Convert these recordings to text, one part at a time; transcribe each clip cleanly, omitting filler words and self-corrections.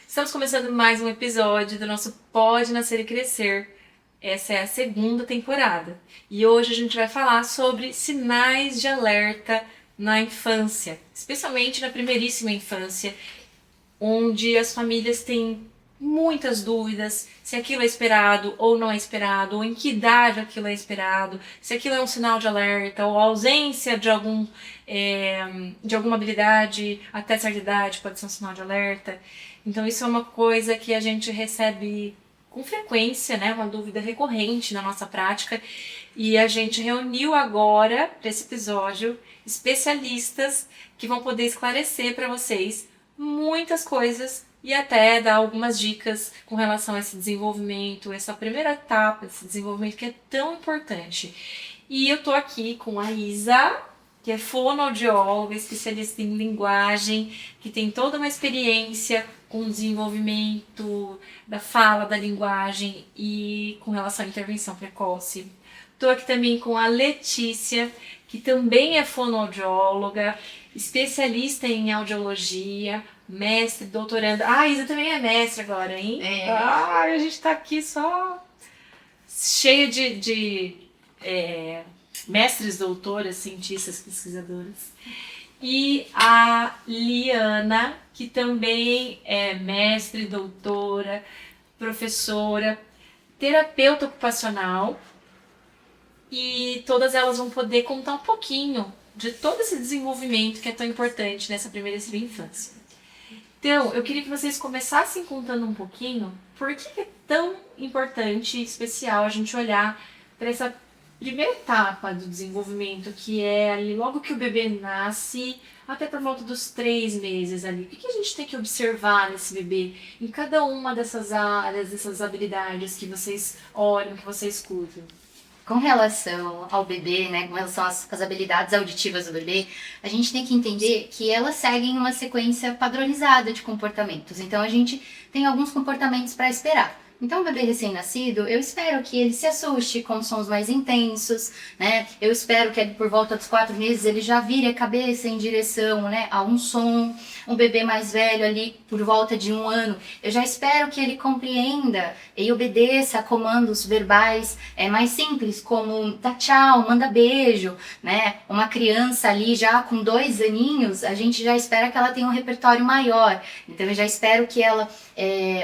Estamos começando mais um episódio do nosso Pode Nascer e Crescer. Essa é a segunda temporada e hoje a gente vai falar sobre sinais de alerta na infância, especialmente na primeiríssima infância, onde as famílias têm muitas dúvidas se aquilo é esperado ou não é esperado, ou em que idade aquilo é esperado, se aquilo é um sinal de alerta ou a ausência de alguma habilidade até certa idade pode ser um sinal de alerta. Então isso é uma coisa que a gente recebe com frequência, né? Uma dúvida recorrente na nossa prática. E a gente reuniu agora, para esse episódio, especialistas que vão poder esclarecer para vocês muitas coisas e até dar algumas dicas com relação a esse desenvolvimento, essa primeira etapa desse desenvolvimento que é tão importante. E eu tô aqui com a Isa, que é fonoaudióloga, especialista em linguagem, que tem toda uma experiência com o desenvolvimento da fala, da linguagem e com relação à intervenção precoce. Estou aqui também com a Letícia, que também é fonoaudióloga, especialista em audiologia, mestre, doutoranda. Ah, a Isa também é mestre agora, hein? A gente tá aqui só cheio de mestres, doutoras, cientistas, pesquisadoras. E a Liana, que também é mestre, doutora, professora, terapeuta ocupacional. E todas elas vão poder contar um pouquinho de todo esse desenvolvimento que é tão importante nessa primeira infância. Então, eu queria que vocês começassem contando um pouquinho por que é tão importante e especial a gente olhar para essa primeira etapa do desenvolvimento, que é ali logo que o bebê nasce, até por volta dos 3 meses ali. O que a gente tem que observar nesse bebê, em cada uma dessas áreas, dessas habilidades que vocês olham, que vocês curtem? Com relação ao bebê, né, com relação às habilidades auditivas do bebê, a gente tem que entender que elas seguem uma sequência padronizada de comportamentos. Então, a gente tem alguns comportamentos para esperar. Então, o bebê recém-nascido, eu espero que ele se assuste com sons mais intensos, né? Eu espero que por volta dos 4 meses ele já vire a cabeça em direção, né, a um som. Um bebê mais velho ali, por volta de 1 ano, eu já espero que ele compreenda e obedeça a comandos verbais mais simples, como dá tchau, manda beijo, né? Uma criança ali já com 2 aninhos, a gente já espera que ela tenha um repertório maior. Então, eu já espero que ela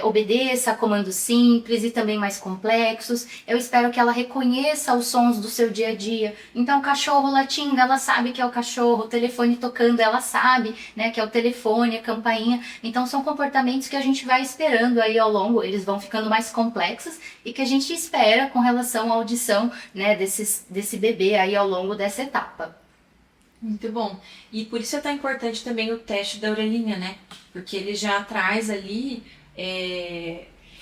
obedeça a comandos simples e também mais complexos. Eu espero que ela reconheça os sons do seu dia a dia. Então, o cachorro latindo, ela sabe que é o cachorro, o telefone tocando, ela sabe, né, que é o telefone, a campainha. Então, são comportamentos que a gente vai esperando aí ao longo, eles vão ficando mais complexos e que a gente espera com relação à audição, né, desse bebê aí ao longo dessa etapa. Muito bom. E por isso é tão importante também o teste da orelhinha, né? Porque ele já traz ali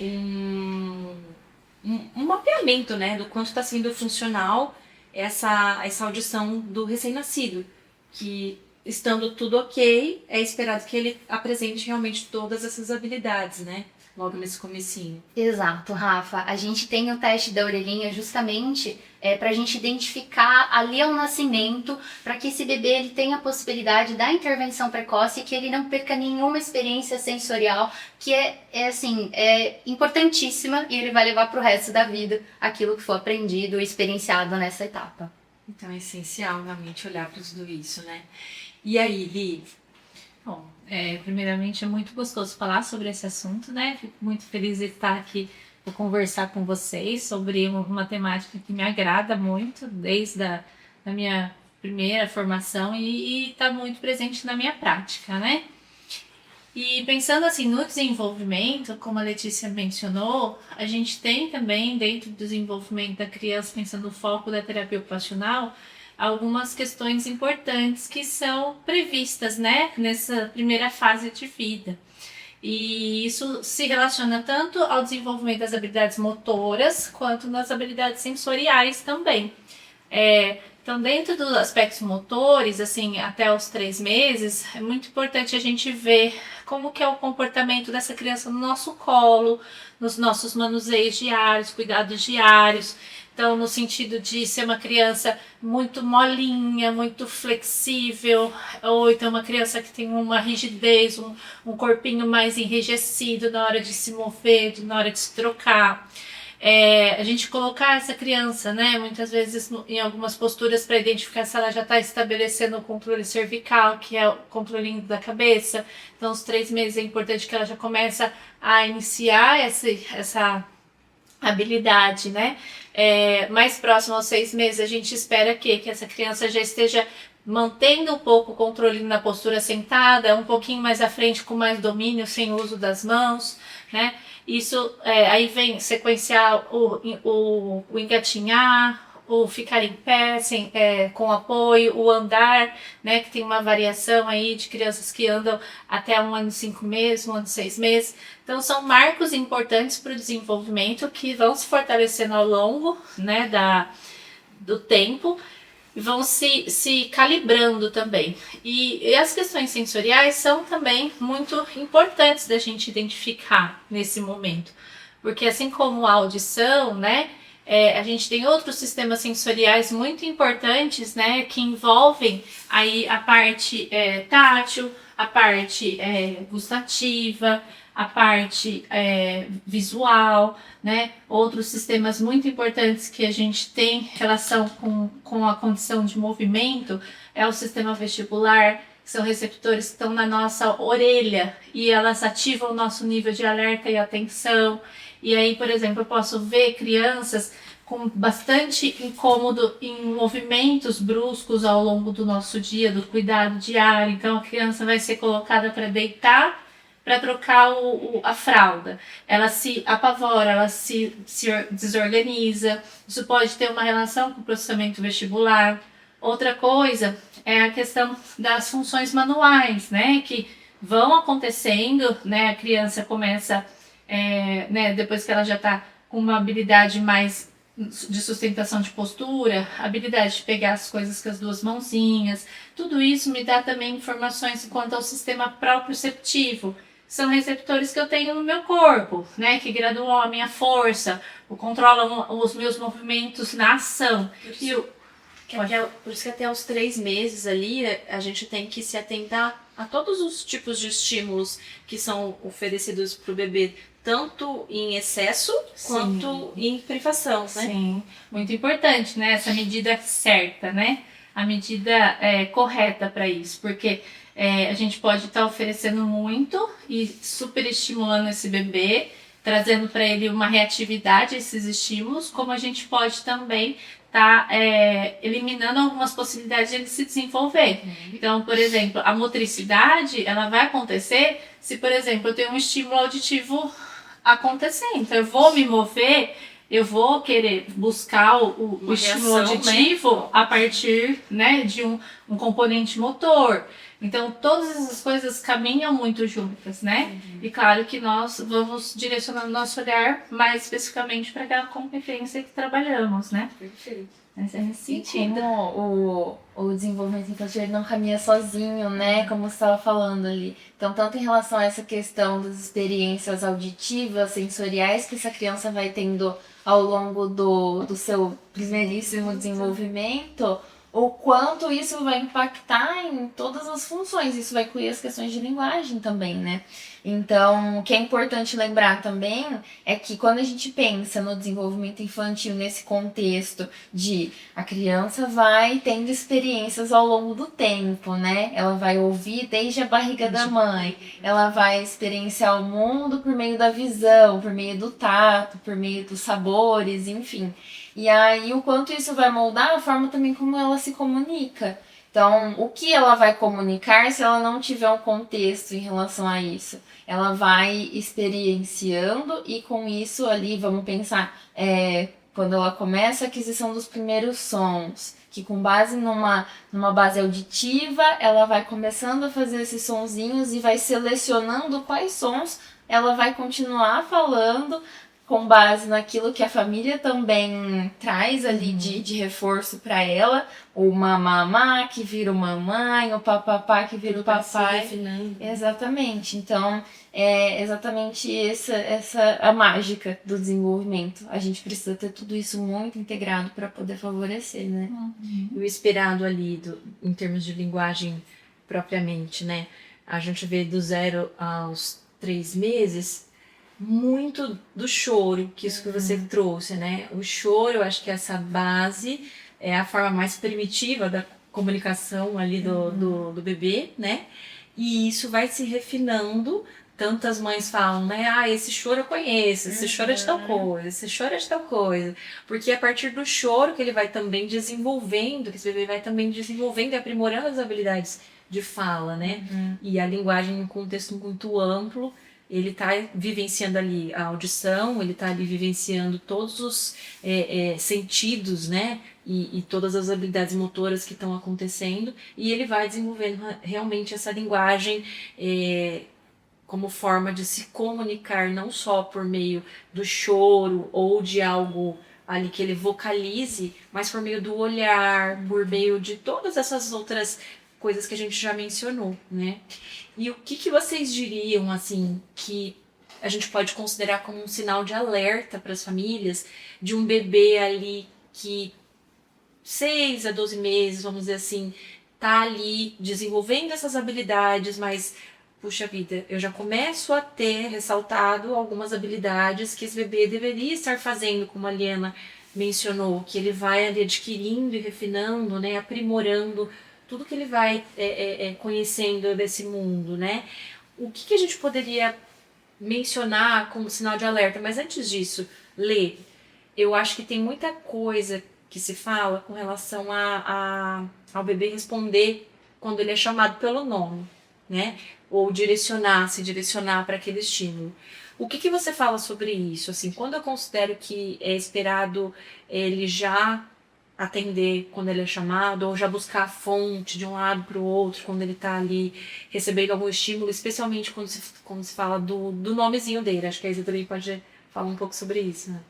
um mapeamento, né, do quanto está sendo funcional essa audição do recém-nascido, que estando tudo ok, é esperado que ele apresente realmente todas essas habilidades, né, logo nesse comecinho. Exato, Rafa. A gente tem o teste da orelhinha justamente para a gente identificar ali ao nascimento, para que esse bebê ele tenha a possibilidade da intervenção precoce e que ele não perca nenhuma experiência sensorial, que é importantíssima e ele vai levar para o resto da vida aquilo que for aprendido e experienciado nessa etapa. Então é essencial realmente olhar para tudo isso, né? E aí, Li? Bom, primeiramente é muito gostoso falar sobre esse assunto, né? Fico muito feliz de estar aqui para conversar com vocês sobre uma temática que me agrada muito desde a minha primeira formação e está muito presente na minha prática, né? E pensando assim no desenvolvimento, como a Letícia mencionou, a gente tem também dentro do desenvolvimento da criança, pensando no foco da terapia ocupacional, algumas questões importantes que são previstas, né, nessa primeira fase de vida. E isso se relaciona tanto ao desenvolvimento das habilidades motoras quanto nas habilidades sensoriais também. Então, dentro dos aspectos motores, assim, até os 3 meses, é muito importante a gente ver como que é o comportamento dessa criança no nosso colo, nos nossos manuseios diários, cuidados diários, Então, no sentido de ser uma criança muito molinha, muito flexível, ou então uma criança que tem uma rigidez, um corpinho mais enrijecido na hora de se mover, na hora de se trocar. A gente colocar essa criança, né, muitas vezes em algumas posturas para identificar se ela já está estabelecendo o controle cervical, que é o controle da cabeça. Então, os 3 meses é importante que ela já comece a iniciar essa habilidade, né? Mais próximo aos 6 meses, a gente espera que essa criança já esteja mantendo um pouco o controle na postura sentada, um pouquinho mais à frente com mais domínio, sem uso das mãos, né? Isso aí vem sequenciar o engatinhar, o ficar em pé com apoio, o andar, né, que tem uma variação aí de crianças que andam até 1 ano e 5 meses, 1 ano e 6 meses. Então são marcos importantes para o desenvolvimento que vão se fortalecendo ao longo, né, do tempo e vão se calibrando também. E as questões sensoriais são também muito importantes da gente identificar nesse momento, porque assim como a audição, né, a gente tem outros sistemas sensoriais muito importantes, né, que envolvem aí a parte tátil, a parte gustativa, a parte visual, né? Outros sistemas muito importantes que a gente tem relação com a condição de movimento é o sistema vestibular, que são receptores que estão na nossa orelha e elas ativam o nosso nível de alerta e atenção. E aí, por exemplo, eu posso ver crianças com bastante incômodo em movimentos bruscos ao longo do nosso dia, do cuidado diário. Então, a criança vai ser colocada para deitar, para trocar a fralda. Ela se apavora, ela se desorganiza. Isso pode ter uma relação com o processamento vestibular. Outra coisa é a questão das funções manuais, né, que vão acontecendo, né, a criança começa, né, depois que ela já está com uma habilidade mais de sustentação de postura, habilidade de pegar as coisas com as 2 mãozinhas, tudo isso me dá também informações quanto ao sistema proprioceptivo. São receptores que eu tenho no meu corpo, né, que graduam a minha força, controlam os meus movimentos na ação. Por isso que até os 3 meses ali a gente tem que se atentar a todos os tipos de estímulos que são oferecidos para o bebê, tanto em excesso quanto em privação, né? Sim, muito importante, né? Essa medida certa, né? A medida correta para isso, porque a gente pode estar oferecendo muito e super estimulando esse bebê, trazendo para ele uma reatividade a esses estímulos, como a gente pode também estar eliminando algumas possibilidades de ele se desenvolver. Então, por exemplo, a motricidade, ela vai acontecer se, por exemplo, eu tenho um estímulo auditivo acontecendo. Então, eu vou me mover, eu vou querer buscar o estímulo auditivo, né, a partir, né, de um componente motor. Então, todas essas coisas caminham muito juntas, né? E claro que nós vamos direcionando nosso olhar mais especificamente para aquela competência que trabalhamos, né? Perfeito. Mas é nesse E sentido. como o desenvolvimento infantil ele não caminha sozinho, né? Como você estava falando ali. Então, tanto em relação a essa questão das experiências auditivas, sensoriais que essa criança vai tendo ao longo do seu primeiríssimo desenvolvimento, o quanto isso vai impactar em todas as funções. Isso vai incluir as questões de linguagem também, né? Então, o que é importante lembrar também é que quando a gente pensa no desenvolvimento infantil nesse contexto de a criança vai tendo experiências ao longo do tempo, né? Ela vai ouvir desde a barriga da mãe, ela vai experienciar o mundo por meio da visão, por meio do tato, por meio dos sabores, enfim. E aí, o quanto isso vai moldar a forma também como ela se comunica. Então, o que ela vai comunicar se ela não tiver um contexto em relação a isso? Ela vai experienciando e com isso ali, vamos pensar, quando ela começa a aquisição dos primeiros sons, que com base numa base auditiva, ela vai começando a fazer esses sonzinhos e vai selecionando quais sons ela vai continuar falando, com base naquilo que a família também traz ali de reforço para ela, o mamamá que vira o mamãe, o papapá que vira o papai. Exatamente. Então, é exatamente essa a mágica do desenvolvimento. A gente precisa ter tudo isso muito integrado para poder favorecer, né? E o esperado ali, em termos de linguagem propriamente, né? A gente vê do 0 aos 3 meses muito do choro, que isso que você trouxe, né? O choro, eu acho que essa base é a forma mais primitiva da comunicação ali do bebê, né? E isso vai se refinando. Tantas mães falam, né? Ah, esse choro eu conheço, esse choro é de tal coisa, esse choro é de tal coisa. Porque é a partir do choro que ele vai também desenvolvendo, que esse bebê vai também desenvolvendo e aprimorando as habilidades de fala, né? E a linguagem em um contexto muito amplo, ele está vivenciando ali a audição, ele está ali vivenciando todos os sentidos, né? E todas as habilidades motoras que estão acontecendo, e ele vai desenvolvendo realmente essa linguagem como forma de se comunicar, não só por meio do choro ou de algo ali que ele vocalize, mas por meio do olhar, por meio de todas essas outras coisas que a gente já mencionou, né? E o que vocês diriam, assim, que a gente pode considerar como um sinal de alerta para as famílias de um bebê ali que 6 a 12 meses, vamos dizer assim, tá ali desenvolvendo essas habilidades, mas puxa vida, eu já começo a ter ressaltado algumas habilidades que esse bebê deveria estar fazendo, como a Liana mencionou, que ele vai ali adquirindo e refinando, né, aprimorando tudo que ele vai conhecendo desse mundo, né? O que a gente poderia mencionar como sinal de alerta? Mas antes disso, Lê, eu acho que tem muita coisa que se fala com relação ao bebê responder quando ele é chamado pelo nome, né? Ou se direcionar para aquele estímulo. O que você fala sobre isso? Assim, quando eu considero que é esperado ele já atender quando ele é chamado, ou já buscar a fonte de um lado para o outro quando ele está ali recebendo algum estímulo, especialmente quando se fala do nomezinho dele. Acho que a Isa também pode falar um pouco sobre isso, né?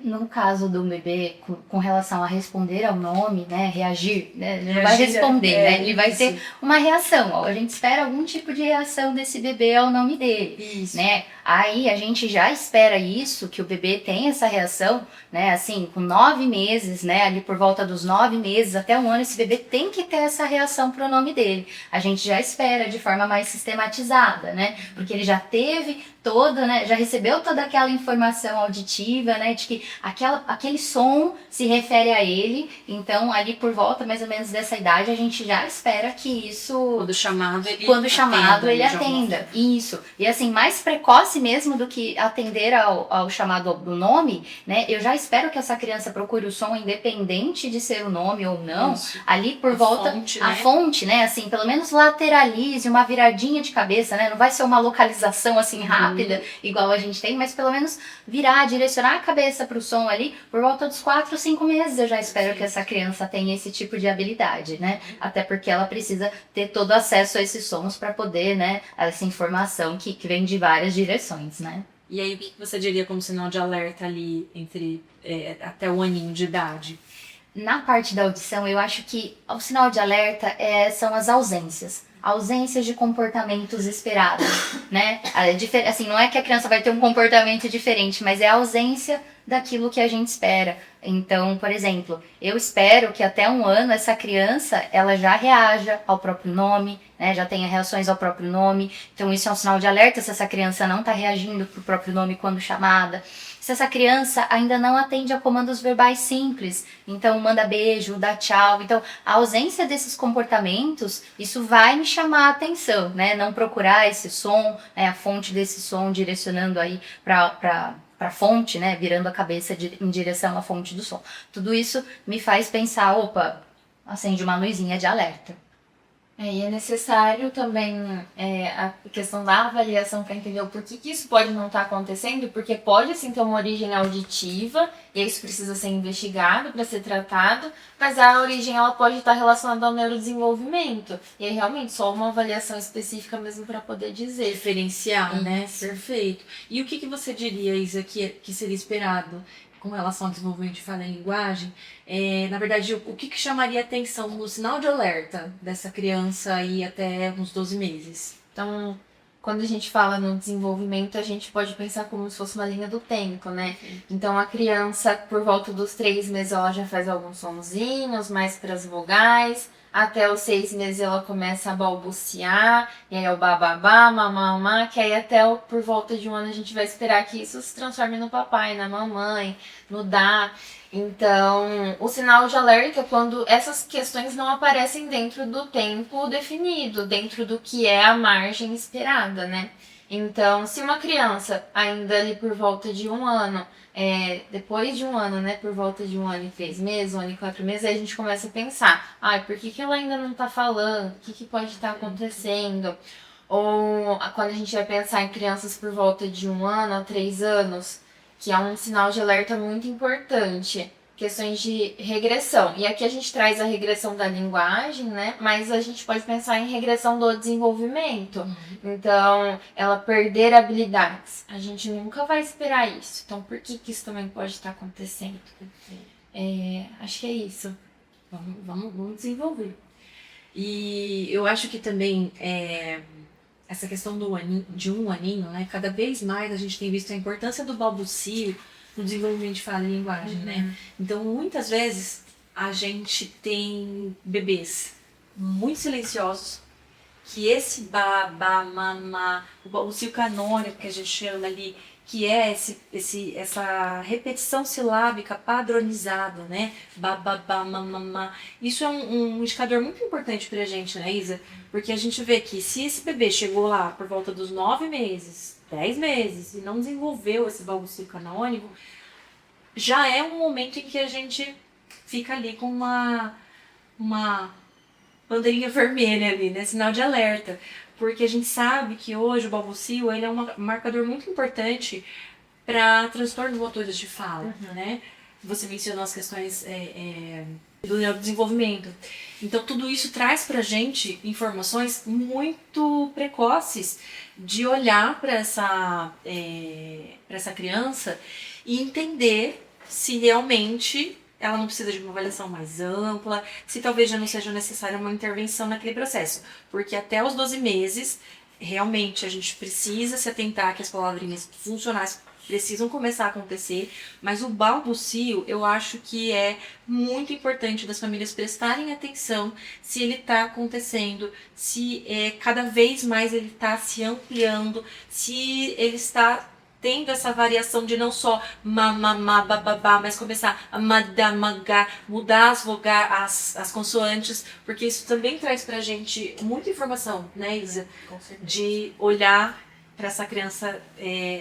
No caso do bebê, com relação a responder ao nome, né, reagir, né, ele não vai Reagir, responder, né, ele vai isso. ter uma reação, ó, a gente espera algum tipo de reação desse bebê ao nome dele, Isso. né, aí a gente já espera isso, que o bebê tenha essa reação, né, assim, com 9 meses, né, ali por volta dos 9 meses até 1 ano, esse bebê tem que ter essa reação pro nome dele, a gente já espera de forma mais sistematizada, né, porque ele já teve toda, né, já recebeu toda aquela informação auditiva, né, de que aquele som se refere a ele, então ali por volta mais ou menos dessa idade a gente já espera que isso... Quando chamado ele atenda. Isso. E assim, mais precoce mesmo do que atender ao chamado do nome, né, eu já espero que essa criança procure o som independente de ser o nome ou não, Isso. ali por volta... A fonte, né, assim, pelo menos lateralize uma viradinha de cabeça, né, não vai ser uma localização assim rápida, igual a gente tem, mas pelo menos virar, direcionar a cabeça para o som ali, por volta dos 4, 5 meses eu já espero que essa criança tenha esse tipo de habilidade, né? Até porque ela precisa ter todo acesso a esses sons para poder, né, essa informação que vem de várias direções, né? E aí, o que você diria como sinal de alerta ali entre até o aninho de idade? Na parte da audição, eu acho que o sinal de alerta são as ausências de comportamentos esperados, né? Assim, não é que a criança vai ter um comportamento diferente, mas é a ausência daquilo que a gente espera. Então, por exemplo, eu espero que até 1 ano essa criança ela já reaja ao próprio nome, né? Já tenha reações ao próprio nome. Então, isso é um sinal de alerta se essa criança não está reagindo para o próprio nome quando chamada. Se essa criança ainda não atende a comandos verbais simples, então manda beijo, dá tchau. Então, a ausência desses comportamentos, isso vai me chamar a atenção, né? Não procurar esse som, né? A fonte desse som direcionando aí para a fonte, né? Virando a cabeça em direção à fonte do som. Tudo isso me faz pensar, opa, acende uma luzinha de alerta. E é necessário também a questão da avaliação para entender o porquê que isso pode não estar acontecendo, porque pode sim ter uma origem auditiva, e isso precisa ser investigado para ser tratado, mas a origem ela pode estar relacionada ao neurodesenvolvimento. E aí realmente só uma avaliação específica mesmo para poder dizer. Diferenciar, né? Perfeito. E o que você diria, Isa, que seria esperado com relação ao desenvolvimento de fala e linguagem? Na verdade, o que chamaria atenção no sinal de alerta dessa criança aí até uns 12 meses? Então, quando a gente fala no desenvolvimento, a gente pode pensar como se fosse uma linha do tempo, né? Então a criança, por volta dos 3 meses, ela já faz alguns sonzinhos, mais para as vogais. Até os 6 meses ela começa a balbuciar, e aí é o bababá, mamamá, que aí por volta de 1 ano a gente vai esperar que isso se transforme no papai, na mamãe, no dá. Então, o sinal de alerta é quando essas questões não aparecem dentro do tempo definido, dentro do que é a margem esperada, né? Então, se uma criança ainda ali por volta de 1 ano, depois de 1 ano, né, por volta de 1 ano e 3 meses, 1 ano e 4 meses, aí a gente começa a pensar, por que ela ainda não tá falando? O que pode estar acontecendo? Ou quando a gente vai pensar em crianças por volta de 1 ano a 3 anos, que é um sinal de alerta muito importante, questões de regressão. E aqui a gente traz a regressão da linguagem, né? Mas a gente pode pensar em regressão do desenvolvimento. Então, ela perder habilidades. A gente nunca vai esperar isso. Então, por que isso também pode estar acontecendo? Acho que é isso. Vamos desenvolver. E eu acho que também essa questão de 1 aninho, né? Cada vez mais a gente tem visto a importância do balbucio no desenvolvimento de fala e linguagem, né? Então, muitas vezes, a gente tem bebês muito silenciosos, que esse babá, mamá, o balbucio canônico que a gente chama ali, que é essa repetição silábica padronizada, né? Bababá, mamamá. Isso é um indicador muito importante pra gente, né, Isa? Porque a gente vê que se esse bebê chegou lá por volta dos 9 meses, 10 meses, e não desenvolveu esse balbucio canônico, já é um momento em que a gente fica ali com uma bandeirinha vermelha ali, né? Sinal de alerta. Porque a gente sabe que hoje o balbucio ele é um marcador muito importante para transtornos motores de fala, né? Você mencionou as questões do neurodesenvolvimento. Então, tudo isso traz pra gente informações muito precoces de olhar para essa criança e entender se realmente ela não precisa de uma avaliação mais ampla, se talvez já não seja necessária uma intervenção naquele processo. Porque até os 12 meses, realmente a gente precisa se atentar que as palavrinhas funcionais precisam começar a acontecer, mas o balbucio eu acho que é muito importante das famílias prestarem atenção se ele está acontecendo, se cada vez mais ele está se ampliando, se ele está tendo essa variação de não só mamamá, bababá, mas começar a madamagá, mudar as consoantes, porque isso também traz pra gente muita informação, né, Isa? De olhar para essa criança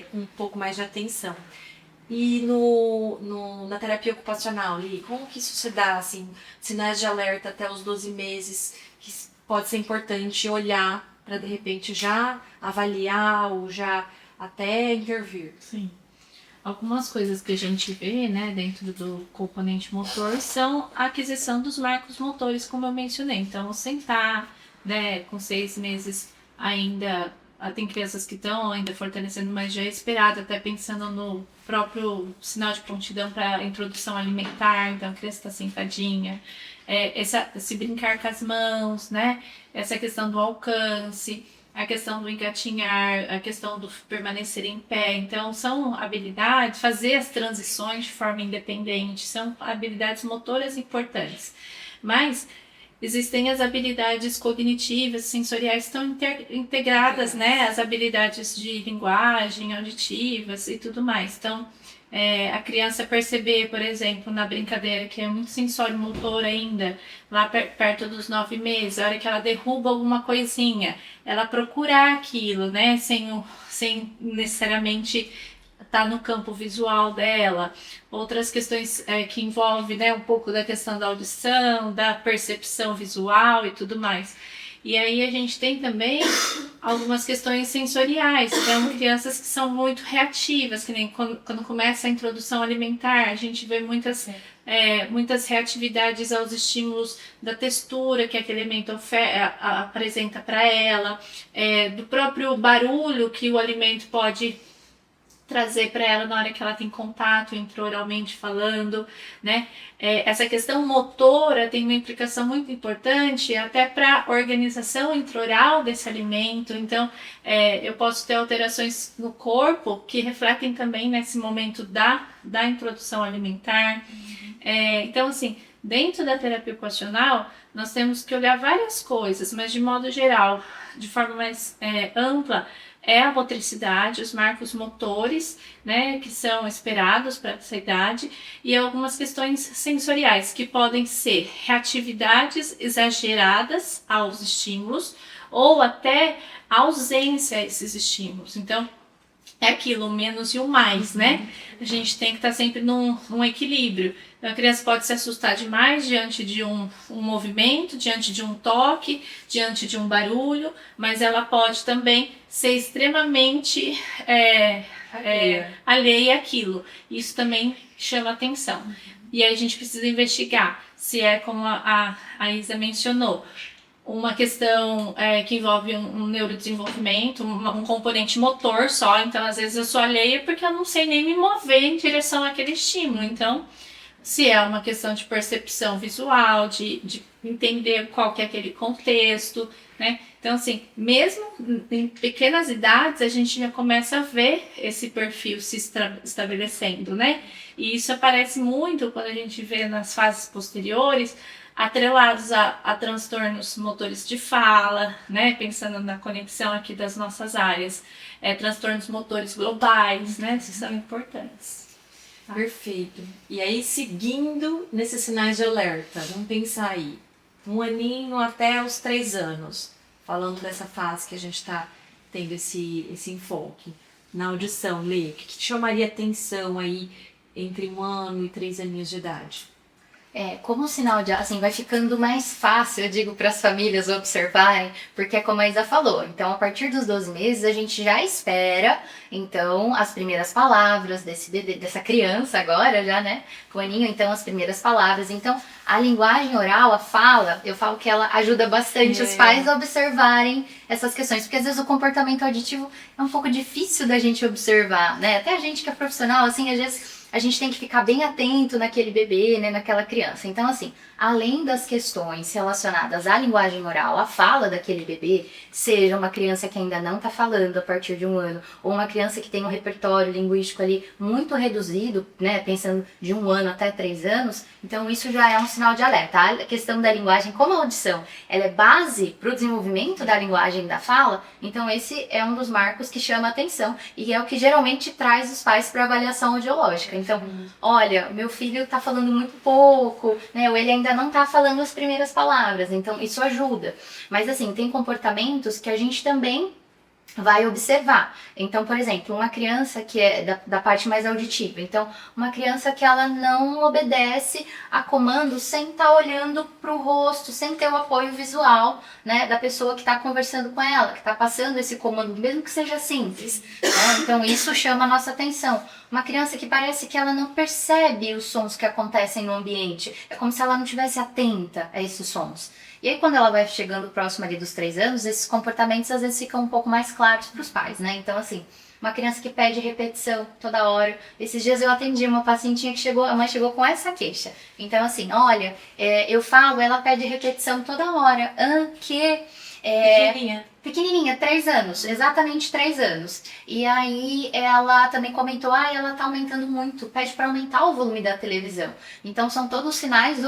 com um pouco mais de atenção. E na terapia ocupacional, Li, como que isso se dá, assim, sinais de alerta até os 12 meses, que pode ser importante olhar para, de repente, já avaliar ou já até intervir? Sim. Algumas coisas que a gente vê, né, dentro do componente motor são a aquisição dos marcos motores, como eu mencionei. Então, sentar, né, com 6 meses ainda, tem crianças que estão ainda fortalecendo, mas já é esperado, até pensando no próprio sinal de prontidão para introdução alimentar. Então, a criança está sentadinha. Esse brincar com as mãos, né, essa questão do alcance, a questão do engatinhar, a questão do permanecer em pé. Então, são habilidades, fazer as transições de forma independente, são habilidades motoras importantes. Mas existem as habilidades cognitivas, sensoriais, estão integradas, né? As habilidades de linguagem, auditivas e tudo mais. Então, a criança perceber, por exemplo, na brincadeira, que é muito sensório-motor ainda, lá perto dos 9 meses, a hora que ela derruba alguma coisinha, ela procurar aquilo, né, sem necessariamente estar no campo visual dela. Outras questões que envolvem, né, um pouco da questão da audição, da percepção visual e tudo mais. E aí a gente tem também algumas questões sensoriais, então crianças que são muito reativas, que nem quando começa a introdução alimentar, a gente vê muitas reatividades aos estímulos da textura que aquele alimento apresenta para ela, do próprio barulho que o alimento pode trazer para ela na hora que ela tem contato intra-oralmente falando, né? Essa questão motora tem uma implicação muito importante até para a organização intra-oral desse alimento. Então, eu posso ter alterações no corpo que refletem também nesse momento da introdução alimentar. Então, assim, dentro da terapia ocupacional, nós temos que olhar várias coisas, mas de modo geral, de forma mais ampla, é a motricidade, os marcos motores, né, que são esperados para essa idade, e algumas questões sensoriais, que podem ser reatividades exageradas aos estímulos, ou até ausência a esses estímulos. Então, é aquilo, o menos e o mais, né? A gente tem que estar sempre num equilíbrio. Então, a criança pode se assustar demais diante de um movimento, diante de um toque, diante de um barulho, mas ela pode também ser extremamente alheia àquilo. Isso também chama atenção. E aí a gente precisa investigar se é como a Isa mencionou, uma questão que envolve um neurodesenvolvimento, um componente motor só. Então, às vezes eu sou alheia porque eu não sei nem me mover em direção àquele estímulo. Então, se é uma questão de percepção visual, de entender qual que é aquele contexto, né? Então, assim, mesmo em pequenas idades, a gente já começa a ver esse perfil se estabelecendo, né? E isso aparece muito quando a gente vê nas fases posteriores, atrelados a transtornos motores de fala, né? Pensando na conexão aqui das nossas áreas, transtornos motores globais, né? Que são importantes. Perfeito. E aí, seguindo nesses sinais de alerta, vamos pensar aí, 1 aninho até os 3 anos, falando dessa fase que a gente está tendo esse enfoque. Na audição, Lê, o que te chamaria atenção aí entre 1 ano e 3 aninhos de idade? Como sinal de, assim, vai ficando mais fácil, eu digo, para as famílias observarem, porque é como a Isa falou, então a partir dos 12 meses a gente já espera, então, as primeiras palavras desse bebê, dessa criança agora já, né, com o aninho, então as primeiras palavras, então a linguagem oral, a fala, eu falo que ela ajuda bastante os pais a observarem essas questões, porque às vezes o comportamento auditivo é um pouco difícil da gente observar, né, até a gente que é profissional, assim, às vezes a gente tem que ficar bem atento naquele bebê, né, naquela criança. Então, assim, além das questões relacionadas à linguagem oral, à fala daquele bebê, seja uma criança que ainda não está falando a partir de 1 ano, ou uma criança que tem um repertório linguístico ali muito reduzido, né, pensando de 1 ano até 3 anos, então isso já é um sinal de alerta. A questão da linguagem, como a audição, ela é base para o desenvolvimento da linguagem e da fala, então esse é um dos marcos que chama a atenção, e é o que geralmente traz os pais para avaliação audiológica. Então, olha, meu filho está falando muito pouco, né? Ou ele ainda não está falando as primeiras palavras, então isso ajuda. Mas assim, tem comportamentos que a gente também vai observar. Então, por exemplo, uma criança que é da parte mais auditiva. Então, uma criança que ela não obedece a comando sem estar olhando para o rosto, sem ter o apoio visual, né, da pessoa que está conversando com ela, que está passando esse comando, mesmo que seja simples, né? Então, isso chama a nossa atenção. Uma criança que parece que ela não percebe os sons que acontecem no ambiente. É como se ela não estivesse atenta a esses sons. E aí, quando ela vai chegando próximo ali dos 3 anos, esses comportamentos às vezes ficam um pouco mais claros para os pais, né? Então, assim, uma criança que pede repetição toda hora. Esses dias eu atendi uma pacientinha que a mãe chegou com essa queixa. Então, assim, olha, eu falo, ela pede repetição toda hora. Pequenininha, 3 anos, exatamente 3 anos. E aí ela também comentou, ela tá aumentando muito, pede para aumentar o volume da televisão. Então são todos sinais,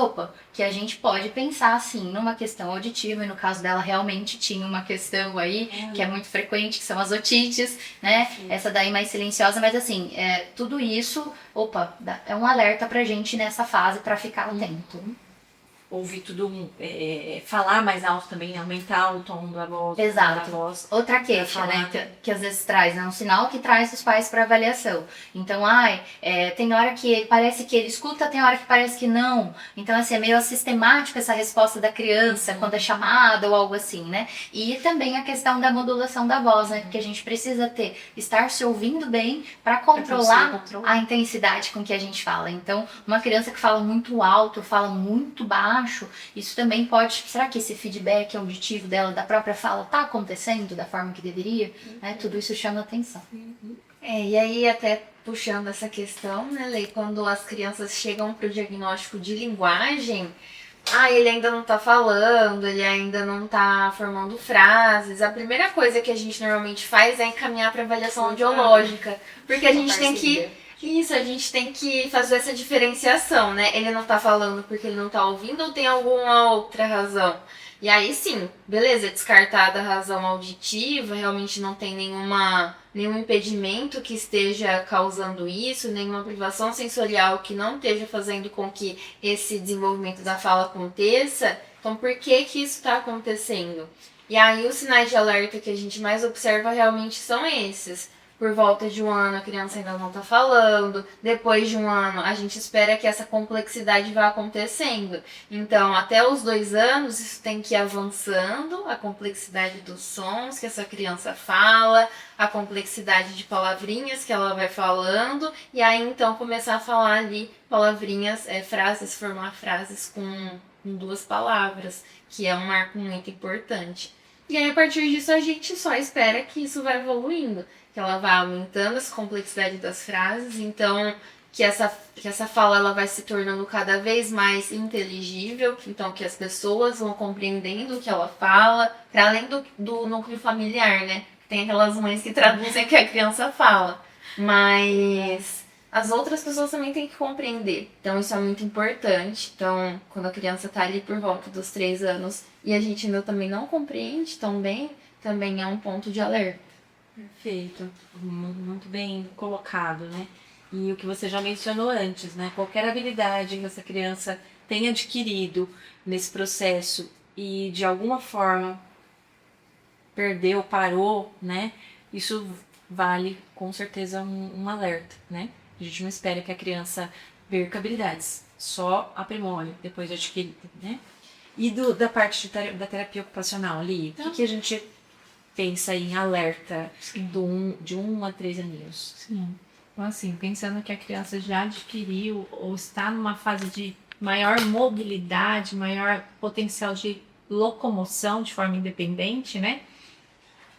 que a gente pode pensar assim, numa questão auditiva, e no caso dela realmente tinha uma questão aí, que é muito frequente, que são as otites, né? Essa daí mais silenciosa, mas assim, tudo isso, é um alerta pra gente nessa fase para ficar atento. Ouvir tudo, falar mais alto também, aumentar o tom da voz. Exato. Da voz. Outra queixa, né, que às vezes traz, é um sinal que traz os pais para avaliação. Então, tem hora que parece que ele escuta, tem hora que parece que não. Então, assim, é meio assistemático essa resposta da criança quando é chamada ou algo assim, né? E também a questão da modulação da voz, né? Porque a gente precisa estar se ouvindo bem para controlar a intensidade com que a gente fala. Então, uma criança que fala muito alto, fala muito baixo, isso também pode... Será que esse feedback auditivo dela, da própria fala, está acontecendo da forma que deveria? Né? Tudo isso chama atenção. E aí até puxando essa questão, né, Lei, quando as crianças chegam para o diagnóstico de linguagem, ele ainda não tá falando, ele ainda não tá formando frases. A primeira coisa que a gente normalmente faz é encaminhar para avaliação audiológica, porque a gente tem que a gente tem que fazer essa diferenciação, né? Ele não tá falando porque ele não tá ouvindo ou tem alguma outra razão? E aí sim, beleza, descartada a razão auditiva, realmente não tem nenhum impedimento que esteja causando isso, nenhuma privação sensorial que não esteja fazendo com que esse desenvolvimento da fala aconteça. Então por que que isso está acontecendo? E aí os sinais de alerta que a gente mais observa realmente são esses. Por volta de 1 ano a criança ainda não está falando, depois de 1 ano a gente espera que essa complexidade vá acontecendo. Então até os 2 anos isso tem que ir avançando, a complexidade dos sons que essa criança fala, a complexidade de palavrinhas que ela vai falando, e aí então começar a falar ali palavrinhas, frases, formar frases com 2 palavras, que é um marco muito importante. E aí a partir disso a gente só espera que isso vai evoluindo, que ela vai aumentando essa complexidade das frases, então que essa fala ela vai se tornando cada vez mais inteligível, então que as pessoas vão compreendendo o que ela fala, para além do núcleo familiar, né? Tem aquelas mães que traduzem o que a criança fala, mas as outras pessoas também têm que compreender. Então isso é muito importante. Então, quando a criança está ali por volta dos 3 anos e a gente ainda também não compreende tão bem, também é um ponto de alerta. Perfeito, muito bem colocado, né? E o que você já mencionou antes, né? Qualquer habilidade que essa criança tenha adquirido nesse processo e de alguma forma perdeu, parou, né? Isso vale com certeza um alerta, né? A gente não espera que a criança perca habilidades, só aprimore depois de adquirir, né? E da parte da terapia ocupacional ali, o que a gente pensa em alerta de 1 a 3 aninhos? Sim. Então, assim, pensando que a criança já adquiriu ou está numa fase de maior mobilidade, maior potencial de locomoção de forma independente, né?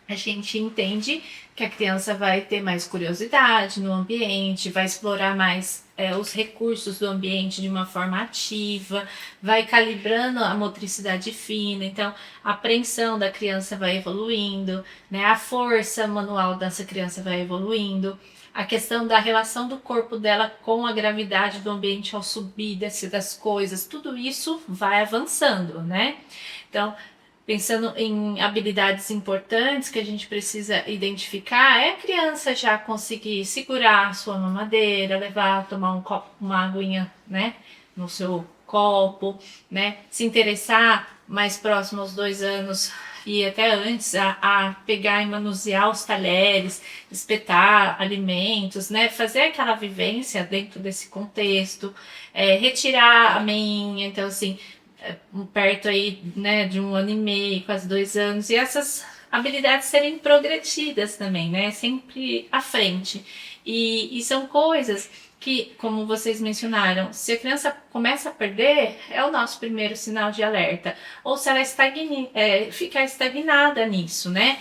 A gente entende que a criança vai ter mais curiosidade no ambiente, vai explorar mais os recursos do ambiente de uma forma ativa, vai calibrando a motricidade fina, então a apreensão da criança vai evoluindo, né? A força manual dessa criança vai evoluindo, a questão da relação do corpo dela com a gravidade do ambiente ao subir e descer das coisas, tudo isso vai avançando, né? Então, pensando em habilidades importantes que a gente precisa identificar, é a criança já conseguir segurar a sua mamadeira, levar, tomar uma aguinha, né, no seu copo, né, se interessar mais próximo aos 2 anos e até antes a pegar e manusear os talheres, espetar alimentos, né, fazer aquela vivência dentro desse contexto, retirar a meinha, então assim, perto aí, né, de 1 ano e meio, quase 2 anos, e essas habilidades serem progredidas também, né, sempre à frente. E são coisas que, como vocês mencionaram, se a criança começa a perder, é o nosso primeiro sinal de alerta. Ou se ela ficar estagnada nisso, né,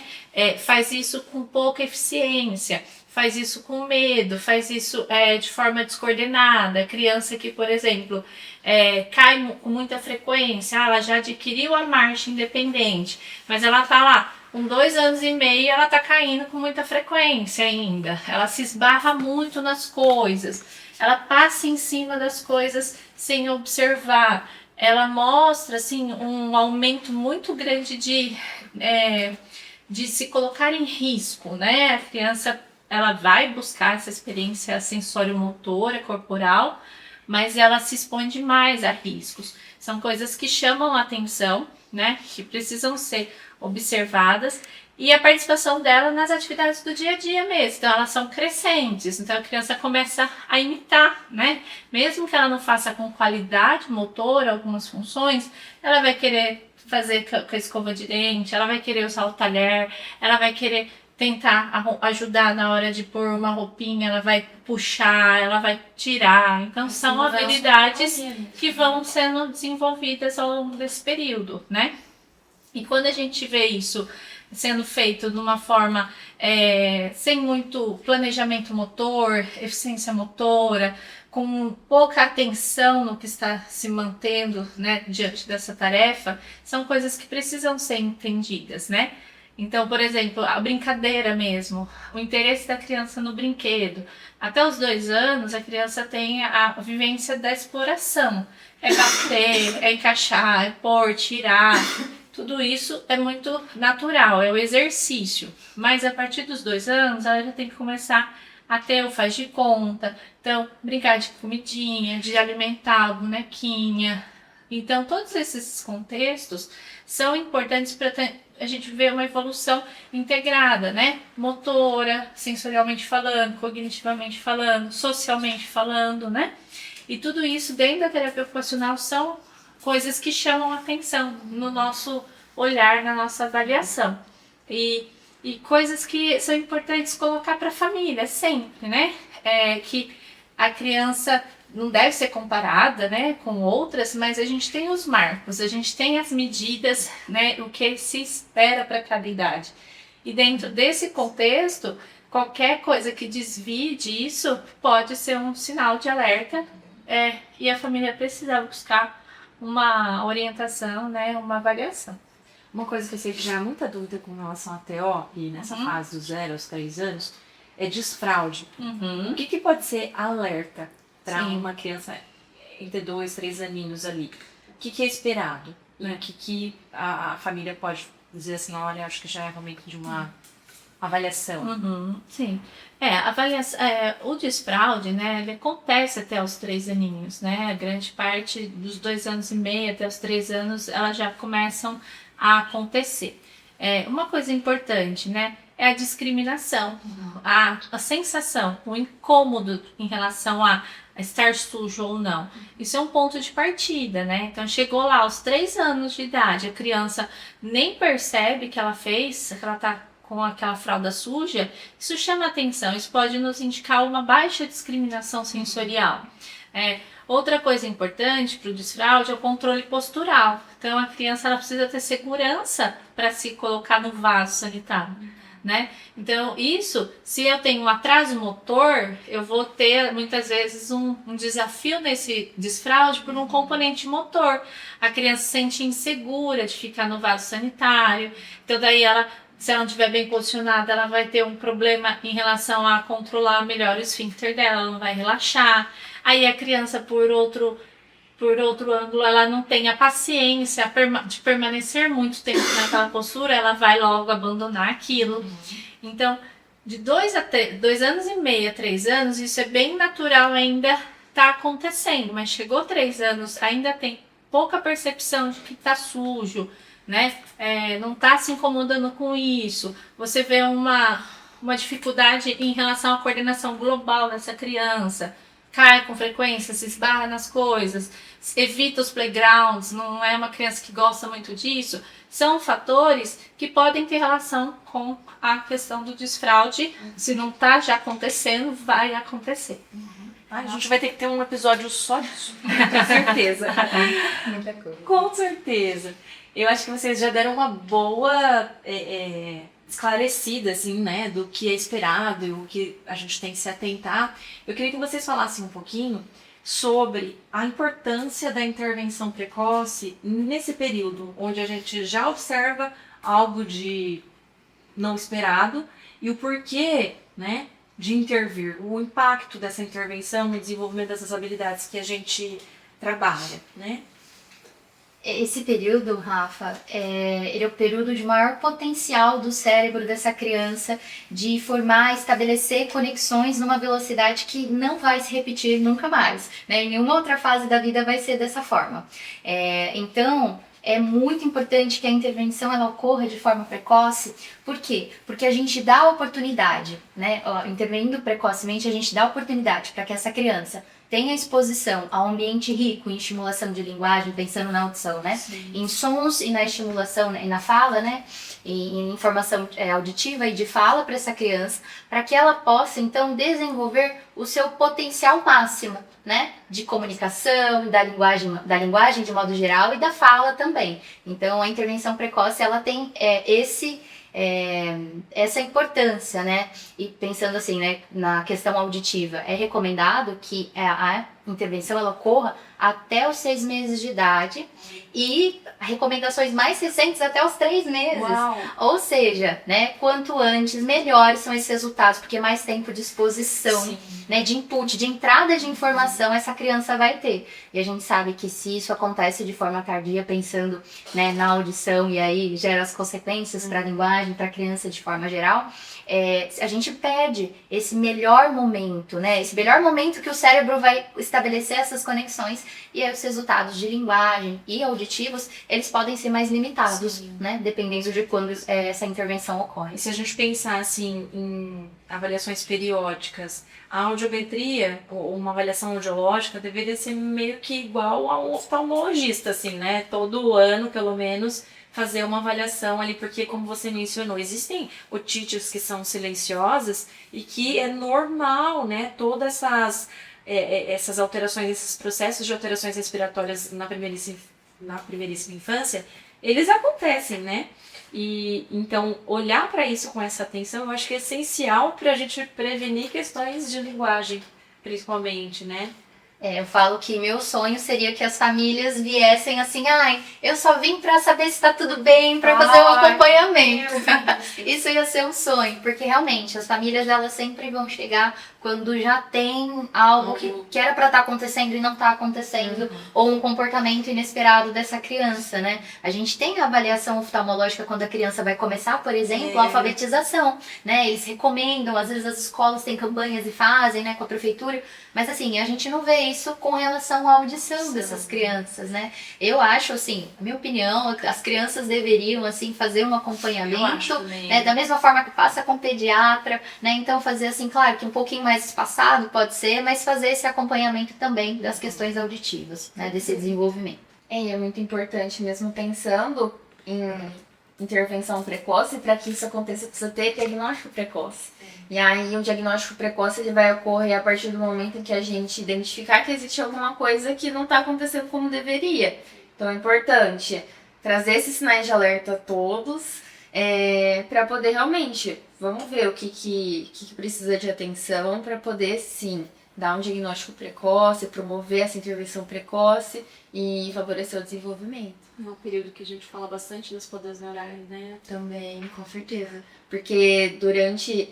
faz isso com pouca eficiência, faz isso com medo, faz isso de forma descoordenada. Criança que, por exemplo, cai com muita frequência, ela já adquiriu a marcha independente, mas ela tá lá com 2 anos e meio, ela tá caindo com muita frequência ainda. Ela se esbarra muito nas coisas, ela passa em cima das coisas sem observar. Ela mostra assim um aumento muito grande de se colocar em risco, né? A criança ela vai buscar essa experiência sensório-motora corporal, mas ela se expõe demais a riscos. São coisas que chamam a atenção, né? Que precisam ser observadas, e a participação dela nas atividades do dia a dia mesmo. Então elas são crescentes, então a criança começa a imitar, né? Mesmo que ela não faça com qualidade motora algumas funções, ela vai querer fazer com a escova de dente, ela vai querer usar o talher, ela vai querer tentar ajudar na hora de pôr uma roupinha, ela vai puxar, ela vai tirar. Então são habilidades que vão sendo desenvolvidas ao longo desse período, né? E quando a gente vê isso sendo feito de uma forma sem muito planejamento motor, eficiência motora, com pouca atenção no que está se mantendo, né, diante dessa tarefa, são coisas que precisam ser entendidas, né? Então, por exemplo, a brincadeira mesmo, o interesse da criança no brinquedo. Até os 2 anos, a criança tem a vivência da exploração. É bater, é encaixar, é pôr, tirar. Tudo isso é muito natural, é o exercício. Mas a partir dos 2 anos, ela já tem que começar a ter o faz de conta. Então, brincar de comidinha, de alimentar a bonequinha. Então, todos esses contextos são importantes para a gente ver uma evolução integrada, né? Motora, sensorialmente falando, cognitivamente falando, socialmente falando, né? E tudo isso dentro da terapia ocupacional são coisas que chamam a atenção no nosso olhar, na nossa avaliação. E coisas que são importantes colocar para a família sempre, né? Que a criança não deve ser comparada, né, com outras, mas a gente tem os marcos, a gente tem as medidas, né, o que se espera para cada idade. E dentro desse contexto, qualquer coisa que desvie disso pode ser um sinal de alerta, e a família precisa buscar uma orientação, né, uma avaliação. Uma coisa que eu sei que gera muita dúvida com relação à TO, e nessa fase do 0 aos 3 anos, é desfraude. O que pode ser alerta para uma criança entre 2, 3 aninhos ali? O que é esperado? E o que a família pode dizer assim, olha, acho que já é realmente de uma avaliação. Sim. Avaliação, o desfraude, né, ele acontece até os 3 aninhos, né? A grande parte dos 2 anos e meio até os 3 anos, elas já começam a acontecer. Uma coisa importante, né, é a discriminação, a sensação, o incômodo em relação a estar sujo ou não. Isso é um ponto de partida, né? Então chegou lá aos 3 anos de idade, a criança nem percebe que ela fez, que ela tá com aquela fralda suja, isso chama atenção, isso pode nos indicar uma baixa discriminação sensorial. Outra coisa importante para o desfraude é o controle postural. Então a criança ela precisa ter segurança para se colocar no vaso sanitário, né? Então isso, se eu tenho um atraso motor, eu vou ter muitas vezes um desafio nesse desfraude por um componente motor. A criança se sente insegura de ficar no vaso sanitário, então daí se ela não estiver bem posicionada, ela vai ter um problema em relação a controlar melhor o esfíncter dela, ela não vai relaxar. Aí a criança, por outro ângulo, ela não tem a paciência de permanecer muito tempo naquela postura, ela vai logo abandonar aquilo. Então, de 2 anos e meio a 3 anos, isso é bem natural ainda tá acontecendo, mas chegou 3 anos, ainda tem pouca percepção de que tá sujo, né? Não tá se incomodando com isso. Você vê uma dificuldade em relação à coordenação global dessa criança. Cai com frequência, se esbarra nas coisas, evita os playgrounds, não é uma criança que gosta muito disso. São fatores que podem ter relação com a questão do desfraude. Se não está já acontecendo, vai acontecer. A gente vai ter que ter um episódio só disso, com certeza. Muita coisa. Com certeza. Eu acho que vocês já deram uma boa esclarecida, assim, né, do que é esperado e o que a gente tem que se atentar. Eu queria que vocês falassem um pouquinho sobre a importância da intervenção precoce nesse período, onde a gente já observa algo de não esperado e o porquê, né, de intervir, o impacto dessa intervenção no desenvolvimento dessas habilidades que a gente trabalha, né? Esse período, Rafa, ele é o período de maior potencial do cérebro dessa criança de formar, estabelecer conexões numa velocidade que não vai se repetir nunca mais, né? Em nenhuma outra fase da vida vai ser dessa forma. Então, é muito importante que a intervenção ela ocorra de forma precoce. Por quê? Porque a gente dá a oportunidade, né? Intervenindo precocemente, a gente dá a oportunidade para que essa criança tenha exposição a um ambiente rico em estimulação de linguagem, pensando na audição, né? Sim. Em sons e na estimulação e na fala, né? E em informação auditiva e de fala para essa criança, para que ela possa, então, desenvolver o seu potencial máximo, né? De comunicação, da linguagem de modo geral e da fala também. Então, a intervenção precoce, ela tem essa importância, né? E pensando assim, né, na questão auditiva, é recomendado que a intervenção ela ocorra até os 6 meses de idade e recomendações mais recentes até os 3 meses. Uau. Ou seja, né, quanto antes, melhores são esses resultados, porque mais tempo de exposição, Sim. né, de input, de entrada de informação essa criança vai ter. E a gente sabe que se isso acontece de forma tardia, pensando, né, na audição e aí gera as consequências para a linguagem, para a criança de forma geral, a gente perde esse melhor momento, né? Esse melhor momento que o cérebro vai estabelecer essas conexões e aí os resultados de linguagem e auditivos, eles podem ser mais limitados, Sim. né? Dependendo de quando essa intervenção ocorre. E se a gente pensar assim em avaliações periódicas, a audiometria, ou uma avaliação audiológica, deveria ser meio que igual a um oftalmologista, assim, né? Todo ano, pelo menos, fazer uma avaliação ali, porque, como você mencionou, existem otíteos que são silenciosas e que é normal, né? Todas essas alterações, esses processos de alterações respiratórias na primeiríssima infância, eles acontecem, né? E então olhar para isso com essa atenção, eu acho que é essencial para a gente prevenir questões de linguagem, principalmente, né? Eu falo que meu sonho seria que as famílias viessem assim, ai, eu só vim pra saber se tá tudo bem, pra fazer um acompanhamento. Isso ia ser um sonho, porque realmente as famílias elas sempre vão chegar quando já tem algo que era pra estar acontecendo e não tá acontecendo, ou um comportamento inesperado dessa criança, né? A gente tem a avaliação oftalmológica quando a criança vai começar, por exemplo, a alfabetização, né? Eles recomendam, às vezes as escolas têm campanhas e fazem, né, com a prefeitura, mas assim, a gente não vê isso com relação à audição dessas crianças, né? Eu acho, assim, a minha opinião, as crianças deveriam, assim, fazer um acompanhamento, né? Da mesma forma que passa com o pediatra, né? Então fazer, assim, claro que um pouquinho mais espaçado pode ser, mas fazer esse acompanhamento também das questões auditivas, né? Desse desenvolvimento. É muito importante mesmo pensando em intervenção precoce, para que isso aconteça precisa ter diagnóstico precoce. E aí o diagnóstico precoce ele vai ocorrer a partir do momento em que a gente identificar que existe alguma coisa que não está acontecendo como deveria. Então é importante trazer esses sinais de alerta todos para poder realmente, vamos ver o que precisa de atenção para poder sim dar um diagnóstico precoce, promover essa intervenção precoce e favorecer o desenvolvimento. É um período que a gente fala bastante das podas neurais, né? Também, com certeza. Porque durante,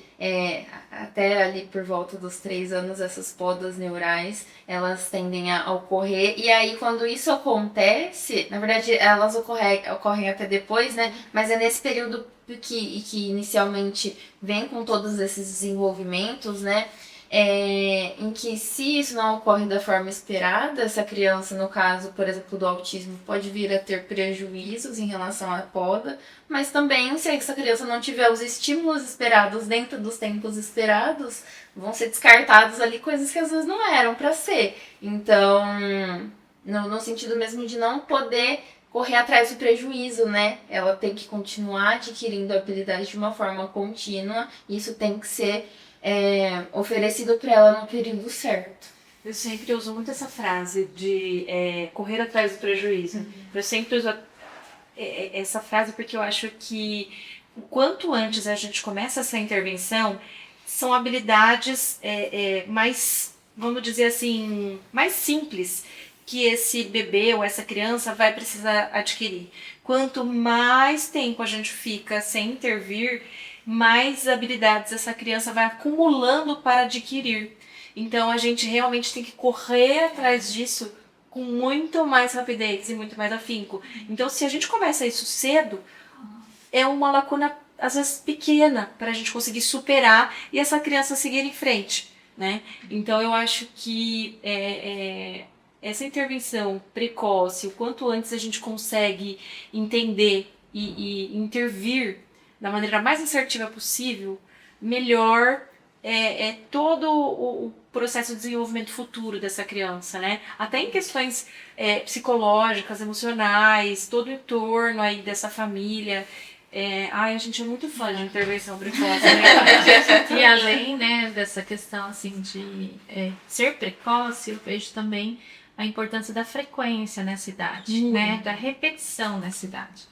até ali por volta dos 3 anos, essas podas neurais, elas tendem a ocorrer. E aí, quando isso acontece, na verdade, elas ocorrem até depois, né? Mas é nesse período que inicialmente vem com todos esses desenvolvimentos, né? Em que se isso não ocorre da forma esperada, essa criança, no caso, por exemplo, do autismo, pode vir a ter prejuízos em relação à poda, mas também se essa criança não tiver os estímulos esperados dentro dos tempos esperados, vão ser descartados ali coisas que às vezes não eram para ser. Então, no sentido mesmo de não poder correr atrás do prejuízo, né? Ela tem que continuar adquirindo habilidade de uma forma contínua, e isso tem que ser oferecido para ela no período certo. Eu sempre uso muito essa frase de correr atrás do prejuízo. Eu sempre uso essa frase porque eu acho que o quanto antes a gente começa essa intervenção, são habilidades mais, vamos dizer assim, mais simples que esse bebê ou essa criança vai precisar adquirir. Quanto mais tempo a gente fica sem intervir, mais habilidades essa criança vai acumulando para adquirir. Então a gente realmente tem que correr atrás disso com muito mais rapidez e muito mais afinco. Então se a gente começa isso cedo, é uma lacuna às vezes pequena para a gente conseguir superar e essa criança seguir em frente, né? Então eu acho que essa intervenção precoce, o quanto antes a gente consegue entender e intervir da maneira mais assertiva possível, melhor todo o processo de desenvolvimento futuro dessa criança, né? Até em questões psicológicas, emocionais, todo o entorno aí dessa família. A gente é muito fã de intervenção precoce, né? E além, né, dessa questão assim de ser precoce, eu vejo também a importância da frequência nessa idade, né, da repetição nessa idade.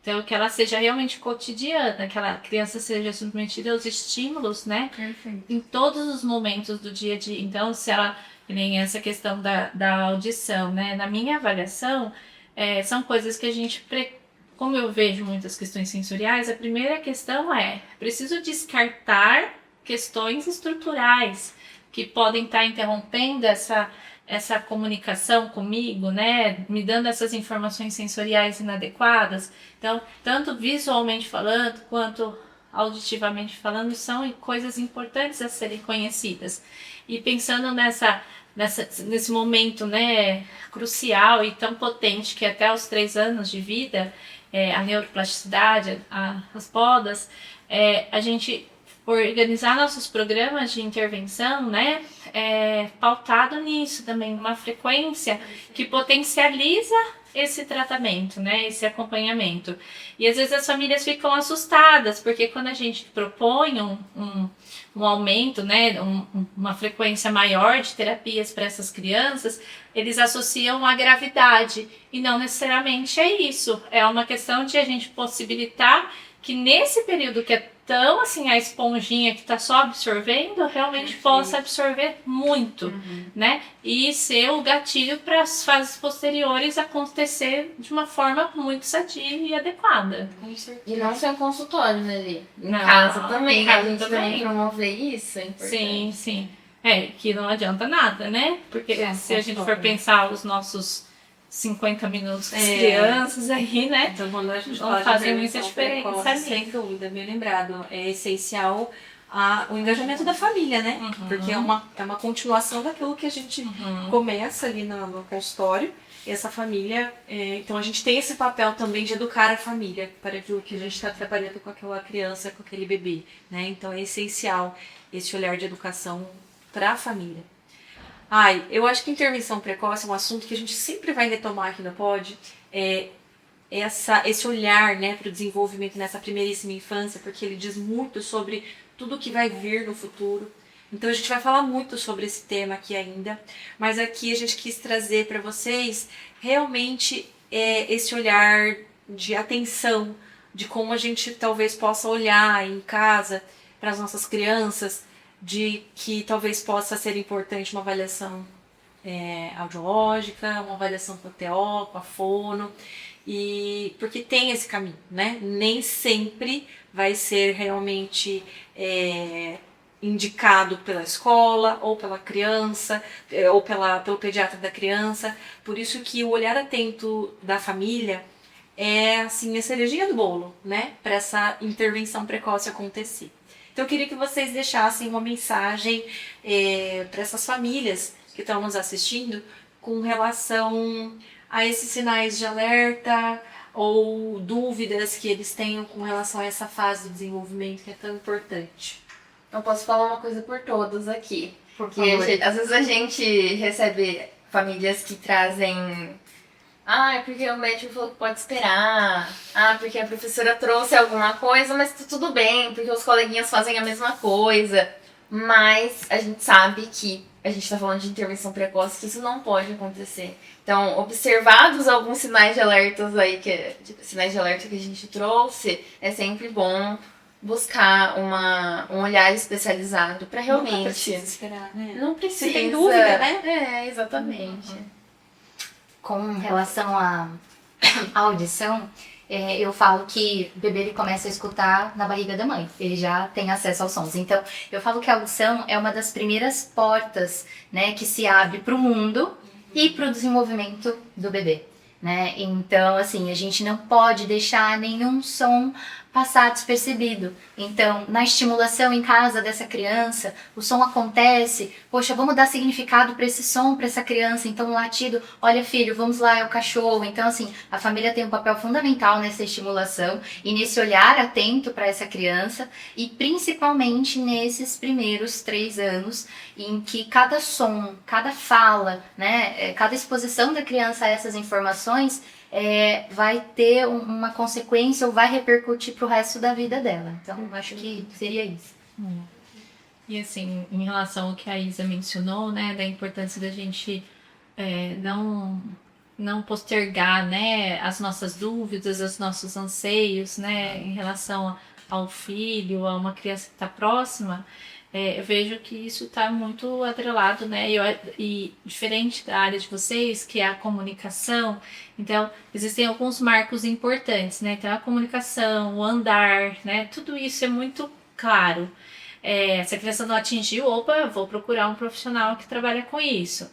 Então, que ela seja realmente cotidiana, que a criança seja submetida aos estímulos, né? Perfeito. Em todos os momentos do dia a dia. Então, se ela, que nem essa questão da audição, né? Na minha avaliação, são coisas que a gente, como eu vejo muitas questões sensoriais, a primeira questão preciso descartar questões estruturais que podem estar interrompendo essa comunicação comigo, né? Me dando essas informações sensoriais inadequadas. Então, tanto visualmente falando, quanto auditivamente falando, são coisas importantes a serem conhecidas. E pensando nesse momento, né, crucial e tão potente, que até os 3 anos de vida, a neuroplasticidade, as podas, a gente organizar nossos programas de intervenção, né, pautado nisso também, uma frequência que potencializa esse tratamento, né, esse acompanhamento. E às vezes as famílias ficam assustadas, porque quando a gente propõe um aumento, né, uma frequência maior de terapias para essas crianças, eles associam a gravidade, e não necessariamente é isso. É uma questão de a gente possibilitar que nesse período que é tão assim a esponjinha que está só absorvendo, realmente possa absorver muito, né? E ser o gatilho para as fases posteriores acontecer de uma forma muito sadia e adequada. Com certeza. E não só em consultório, né, Li? Em Não, casa também. em casa A gente também. vai promover isso, é importante. Sim, sim. Que não adianta nada, né? Porque se a gente for concordo. pensar os nossos 50 minutos das É. crianças aí, né? Então, quando a gente Não fala de fazem intervenção muita diferença precoce, ali. sem dúvida, bem lembrado, é essencial o engajamento da família, né? Porque é uma continuação daquilo que a gente começa ali no consultório. E essa família, então a gente tem esse papel também de educar a família para aquilo que a gente está trabalhando com aquela criança, com aquele bebê, né? Então é essencial esse olhar de educação para a família. Eu acho que intervenção precoce é um assunto que a gente sempre vai retomar aqui no Pod. Esse olhar, né, para o desenvolvimento nessa primeiríssima infância, porque ele diz muito sobre tudo que vai vir no futuro. Então a gente vai falar muito sobre esse tema aqui ainda, mas aqui a gente quis trazer para vocês realmente esse olhar de atenção, de como a gente talvez possa olhar em casa para as nossas crianças, de que talvez possa ser importante uma avaliação audiológica, uma avaliação com a TO, com a fono, e porque tem esse caminho, né? Nem sempre vai ser realmente indicado pela escola, ou pela criança, ou pelo pediatra da criança. Por isso que o olhar atento da família é assim, a cerejinha do bolo, né? Para essa intervenção precoce acontecer. Então eu queria que vocês deixassem uma mensagem para essas famílias que estão nos assistindo com relação a esses sinais de alerta ou dúvidas que eles tenham com relação a essa fase do desenvolvimento que é tão importante. Eu posso falar uma coisa por todos aqui. Porque Às vezes a gente recebe famílias que trazem... é porque o médico falou que pode esperar. Porque a professora trouxe alguma coisa, mas tá tudo bem, porque os coleguinhas fazem a mesma coisa. Mas a gente sabe que a gente tá falando de intervenção precoce, que isso não pode acontecer. Então, observados alguns sinais de alertas aí, sinais de alerta que a gente trouxe, é sempre bom buscar um olhar especializado para realmente... Não precisa esperar, né? Não precisa. Se tem dúvida, né? Exatamente. Com relação à audição, eu falo que o bebê ele começa a escutar na barriga da mãe, ele já tem acesso aos sons. Então, eu falo que a audição é uma das primeiras portas, né, que se abre para o mundo e para o desenvolvimento do bebê, né? Então, assim, a gente não pode deixar nenhum som passar despercebido. Então, na estimulação em casa dessa criança, o som acontece, poxa, vamos dar significado para esse som, para essa criança. Então, um latido, olha filho, vamos lá, é o cachorro. Então, assim, a família tem um papel fundamental nessa estimulação e nesse olhar atento para essa criança, e principalmente nesses primeiros 3 anos, em que cada som, cada fala, né, cada exposição da criança a essas informações vai ter uma consequência ou vai repercutir pro resto da vida dela. Então, acho que seria isso. E assim, em relação ao que a Isa mencionou, né, da importância da gente não não postergar, né, as nossas dúvidas, os nossos anseios, né, em relação ao filho, a uma criança que está próxima, eu vejo que isso está muito atrelado, né, e diferente da área de vocês, que é a comunicação. Então, existem alguns marcos importantes, né, então a comunicação, o andar, né, tudo isso é muito claro. Se a criança não atingiu, opa, vou procurar um profissional que trabalha com isso.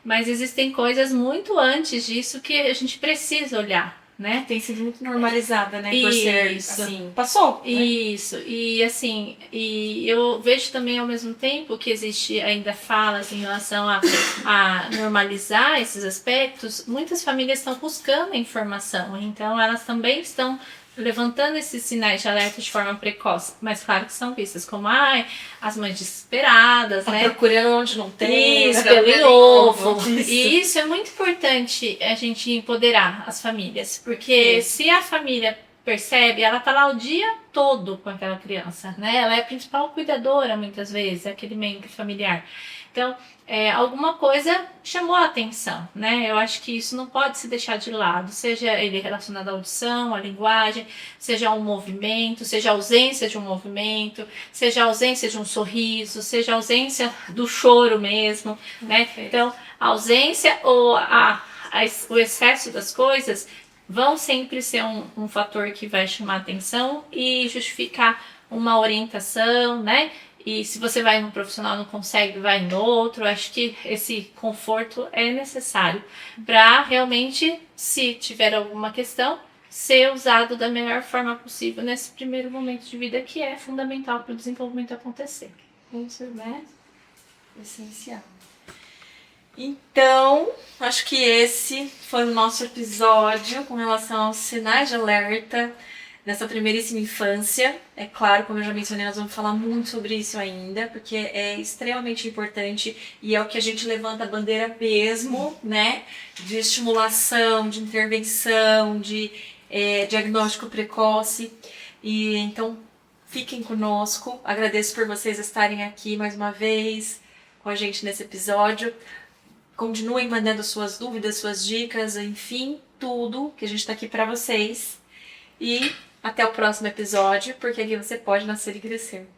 Mas existem coisas muito antes disso que a gente precisa olhar, né? Tem sido muito normalizada, né? Por ser, Isso. assim, passou, né? Isso, e assim, e eu vejo também ao mesmo tempo que existe ainda falas em relação a normalizar esses aspectos. Muitas famílias estão buscando informação, então elas também estão levantando esses sinais de alerta de forma precoce, mas claro que são vistas como as mães desesperadas, né? Procurando onde não tem. Isso, né? pelo em ovo. Isso. E isso é muito importante a gente empoderar as famílias, porque se a família percebe, ela tá lá o dia todo com aquela criança, né? Ela é a principal cuidadora, muitas vezes, é aquele membro familiar. Então, alguma coisa chamou a atenção, né? Eu acho que isso não pode se deixar de lado, seja ele relacionado à audição, à linguagem, seja um movimento, seja a ausência de um movimento, seja a ausência de um sorriso, seja a ausência do choro mesmo, né? Então, a ausência ou o excesso das coisas vão sempre ser um fator que vai chamar atenção e justificar uma orientação, né? E se você vai num profissional e não consegue, vai no outro. Acho que esse conforto é necessário para realmente, se tiver alguma questão, ser usado da melhor forma possível nesse primeiro momento de vida que é fundamental para o desenvolvimento acontecer. Isso, né? Essencial. Então, acho que esse foi o nosso episódio com relação aos sinais de alerta nessa primeiríssima infância. É claro, como eu já mencionei, nós vamos falar muito sobre isso ainda, porque é extremamente importante e é o que a gente levanta a bandeira mesmo, né? De estimulação, de intervenção, de diagnóstico precoce. E então, fiquem conosco. Agradeço por vocês estarem aqui mais uma vez com a gente nesse episódio. Continuem mandando suas dúvidas, suas dicas, enfim, tudo que a gente está aqui para vocês. E até o próximo episódio, porque aqui você pode nascer e crescer.